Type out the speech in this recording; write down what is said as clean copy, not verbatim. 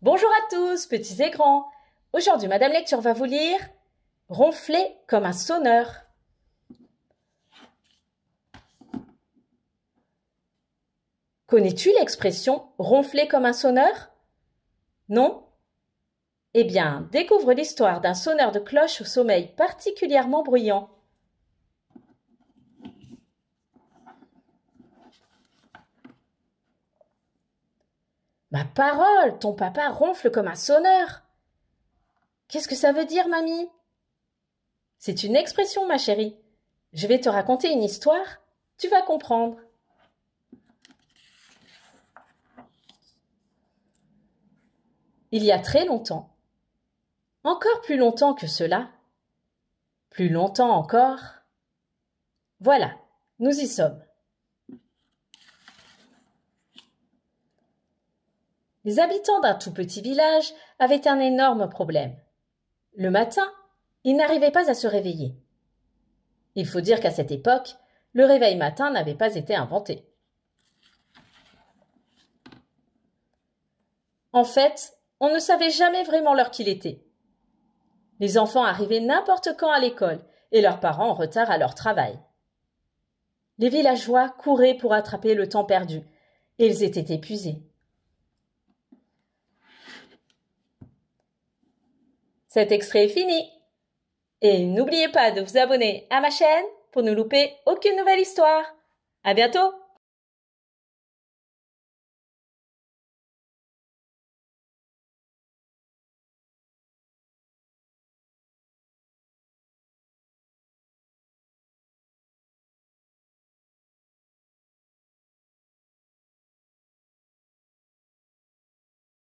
Bonjour à tous, petits et grands. Aujourd'hui, Madame Lecture va vous lire « Ronfler comme un sonneur ». Connais-tu l'expression « ronfler comme un sonneur » Non? Eh bien, découvre l'histoire d'un sonneur de cloche au sommeil particulièrement bruyant. Ma parole, ton papa ronfle comme un sonneur. Qu'est-ce que ça veut dire, mamie? C'est une expression, ma chérie. Je vais te raconter une histoire. Tu vas comprendre. Il y a très longtemps, encore plus longtemps que cela, plus longtemps encore. Voilà, nous y sommes. Les habitants d'un tout petit village avaient un énorme problème. Le matin, ils n'arrivaient pas à se réveiller. Il faut dire qu'à cette époque, le réveil matin n'avait pas été inventé. En fait, on ne savait jamais vraiment l'heure qu'il était. Les enfants arrivaient n'importe quand à l'école et leurs parents en retard à leur travail. Les villageois couraient pour attraper le temps perdu et ils étaient épuisés. Cet extrait est fini. Et n'oubliez pas de vous abonner à ma chaîne pour ne louper aucune nouvelle histoire. À bientôt!